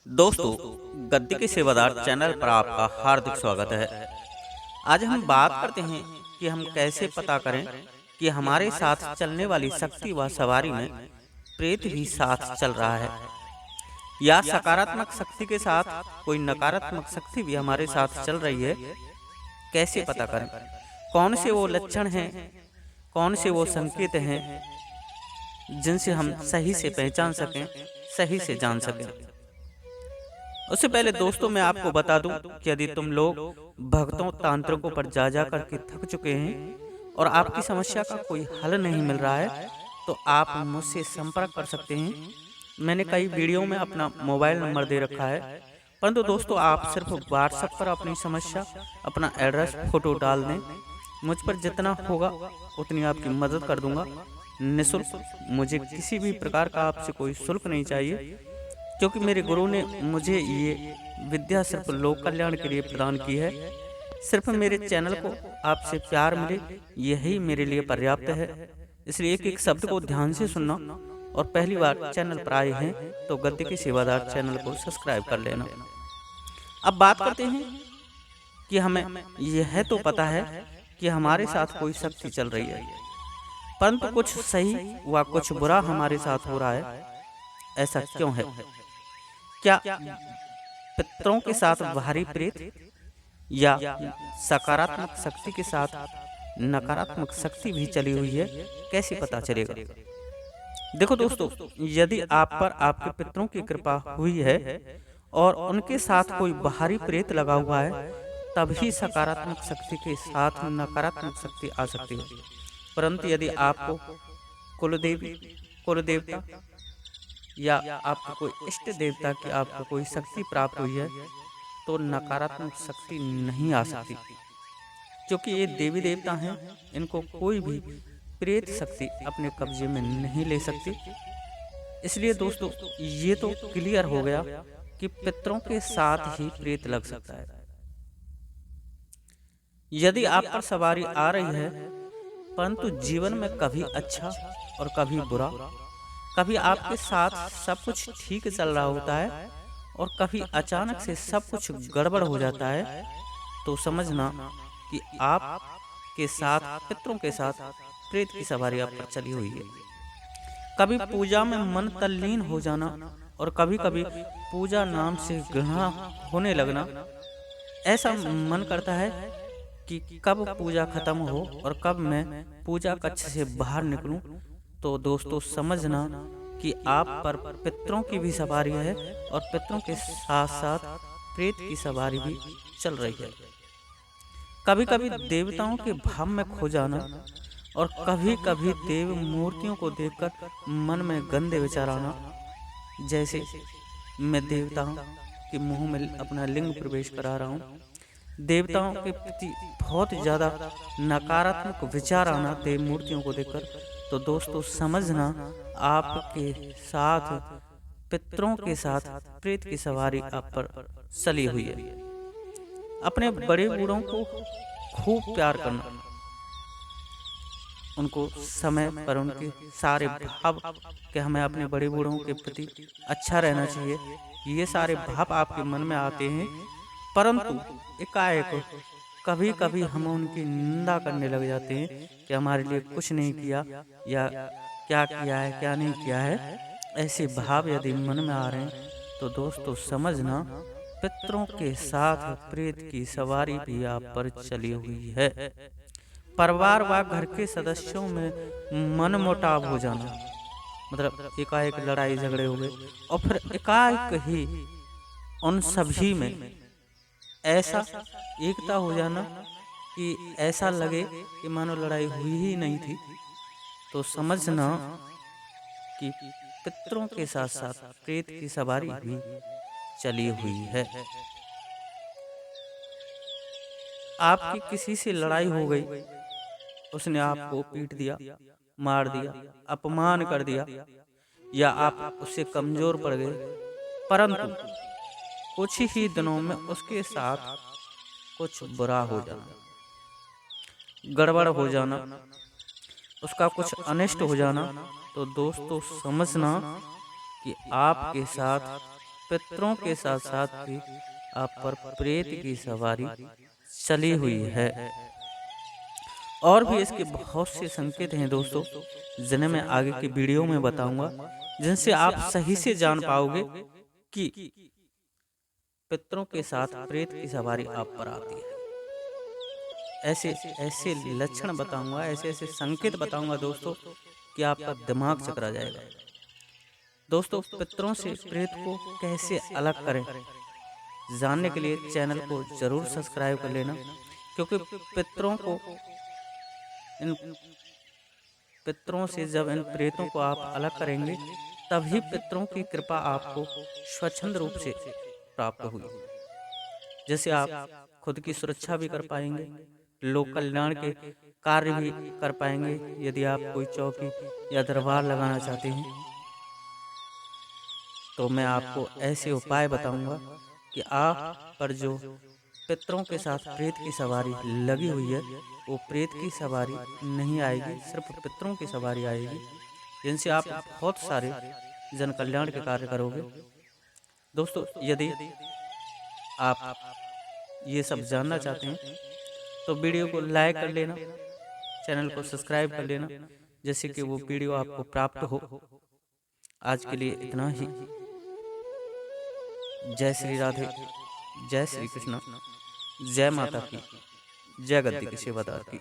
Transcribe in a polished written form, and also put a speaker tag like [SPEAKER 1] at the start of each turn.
[SPEAKER 1] दोस्तों, गद्दी के सेवादार चैनल पर आपका हार्दिक स्वागत है। आज हम बात करते हैं कि हम कैसे पता करें कि हमारे साथ चलने वाली शक्ति व सवारी में प्रेत भी साथ चल रहा है, या सकारात्मक शक्ति के साथ कोई नकारात्मक शक्ति भी हमारे साथ चल रही है। कैसे पता करें? कौन से वो लक्षण हैं, कौन से वो संकेत हैं जिनसे हम सही से पहचान सकें, सही से जान सकें। उससे पहले दोस्तों मैं आपको बता दूं कि यदि तुम लोग भक्तों तांत्रिकों पर जा करके थक चुके हैं और आपकी समस्या का कोई हल नहीं मिल रहा है, तो आप मुझसे संपर्क कर सकते हैं। मैंने कई वीडियो में अपना मोबाइल नंबर दे रखा है, परंतु दोस्तों आप सिर्फ व्हाट्सएप पर अपनी समस्या, अपना एड्रेस, फोटो डाल दें। मुझ पर जितना होगा उतनी आपकी मदद कर दूंगा, निःशुल्क। मुझे किसी भी प्रकार का आपसे कोई शुल्क नहीं चाहिए, क्योंकि मेरे गुरु ने मुझे ये विद्या सिर्फ लोक कल्याण के लिए प्रदान की है। सिर्फ मेरे चैनल को आपसे प्यार मिले, यही मेरे लिए पर्याप्त है। इसलिए एक एक शब्द को ध्यान से सुनना, और पहली बार चैनल पर आए हैं तो गद्दी के सेवादार चैनल को सब्सक्राइब कर लेना। अब बात करते हैं कि हमें यह तो पता है कि हमारे साथ कोई शक्ति चल रही है, परंतु कुछ सही व कुछ बुरा हमारे साथ हो रहा है। ऐसा क्यों है? क्या पितरों के साथ भारी प्रेत, या सकारात्मक शक्ति के साथ नकारात्मक शक्ति भी चली हुई है? कैसे पता चलेगा? देखो दोस्तों, यदि आप पर आपके पितरों की कृपा हुई है और उनके साथ कोई बाहरी प्रेत लगा हुआ है, तभी सकारात्मक शक्ति के साथ नकारात्मक शक्ति आ सकती है। परंतु यदि आपको कुलदेवी, कुलदेवता या आपको कोई इष्ट देवता की आपको कोई शक्ति प्राप्त हुई है, तो नकारात्मक शक्ति नहीं आ सकती, क्योंकि ये देवी देवता हैं। इनको कोई भी प्रेत शक्ति अपने कब्जे में नहीं ले सकती। इसलिए दोस्तों ये तो क्लियर हो गया कि पितरों के साथ ही प्रेत लग सकता है। यदि आप पर सवारी आ रही है, परंतु जीवन में कभी अच्छा और कभी बुरा, कभी आपके साथ सब कुछ ठीक चल रहा होता है और कभी अचानक से सब कुछ गड़बड़ हो जाता है, तो समझना कि आप के साथ, पितरों के साथ प्रेत की सवारी आप पर चली हुई है। कभी पूजा में मन तल्लीन हो जाना, और कभी कभी पूजा नाम से घृणा होने लगना। ऐसा मन करता है कि कब पूजा खत्म हो और कब मैं पूजा कक्ष से बाहर निकलूं। तो दोस्तों समझना कि आप पर पितरों की भी सवारी है, और पितरों के साथ साथ प्रेत की सवारी भी चल रही है। कभी कभी देवताओं के भाव में खो जाना, और कभी कभी देव मूर्तियों को देखकर मन में गंदे विचार आना, जैसे मैं देवताओं के मुंह में अपना लिंग प्रवेश करा रहा हूँ। देवताओं के प्रति बहुत ज़्यादा नकारात्मक विचार आना देव मूर्तियों को देखकर, तो दोस्तों समझना आपके साथ, पितरों के साथ प्रेत की सवारी आप पर चली हुई है। अपने बड़े बूढ़ों को खूब प्यार करना, उनको समय पर उनके सारे भाव कि हमें अपने बड़े बूढ़ों के प्रति अच्छा रहना चाहिए, ये सारे भाव आपके मन में आते हैं। परंतु एकाएक कभी कभी हम उनकी निंदा करने लग जाते हैं कि हमारे लिए कुछ नहीं किया, या क्या किया है क्या नहीं किया है। ऐसे भाव यदि मन में आ रहे हैं, तो दोस्तों समझना पितरों के साथ प्रेत की सवारी भी आप पर चली हुई है। परिवार व घर के सदस्यों में मनमुटाव हो जाना, मतलब एकाएक लड़ाई झगड़े हो गए, और फिर एकाएक ही उन सभी में ऐसा एकता हो जाना कि ऐसा लगे कि मानो लड़ाई हुई ही नहीं थी। तो समझना कि पितरों के साथ साथ प्रेत की सवारी भी चली हुई है। आपकी किसी से लड़ाई हो गई, उसने आपको पीट दिया, मार दिया, अपमान कर दिया, या आप उससे कमजोर पड़ गए, परंतु कुछ ही दिनों में उसके साथ कुछ बुरा हो जाना, गड़बड़ हो जाना, उसका कुछ अनिष्ट हो जाना, तो दोस्तों समझना कि आपके साथ पितरों के साथ साथ भी आप पर प्रेत की सवारी चली हुई है। और भी इसके बहुत से संकेत हैं दोस्तों, जिन्हें मैं आगे की वीडियो में बताऊंगा, जिनसे आप सही से जान पाओगे कि पितरों के साथ प्रेत की सवारी आप पर आती है। ऐसे ऐसे लक्षण बताऊंगा, ऐसे ऐसे संकेत बताऊंगा दोस्तों कि आपका दिमाग चकरा जाएगा। दोस्तों, पितरों से प्रेत को कैसे अलग करें, जानने के लिए चैनल को जरूर सब्सक्राइब कर लेना, क्योंकि पितरों को इन पितरों से जब इन प्रेतों को आप अलग करेंगे, तभी पितरों की कृपा आपको स्वच्छंद रूप से प्राप्त हुई। जैसे आप खुद की सुरक्षा भी कर पाएंगे, लोक कल्याण के कार्य भी कर पाएंगे। यदि आप कोई चौकी या दरबार लगाना चाहते हैं, तो मैं आपको ऐसे उपाय बताऊंगा कि आप पर जो पितरों के साथ प्रेत की सवारी लगी हुई है, वो प्रेत की सवारी नहीं आएगी, सिर्फ पितरों की सवारी आएगी, जिनसे आप बहुत सारे जन कल्याण के कार्य करोगे। दोस्तों, यदि आप ये सब जानना चाहते हैं तो वीडियो को लाइक कर लेना, चैनल को सब्सक्राइब कर लेना, जैसे कि वो वीडियो आपको प्राप्त हो। आज के लिए इतना ही। जय श्री राधे, जय श्री कृष्ण, जय माता की, जय गद्दी के सेवादार की।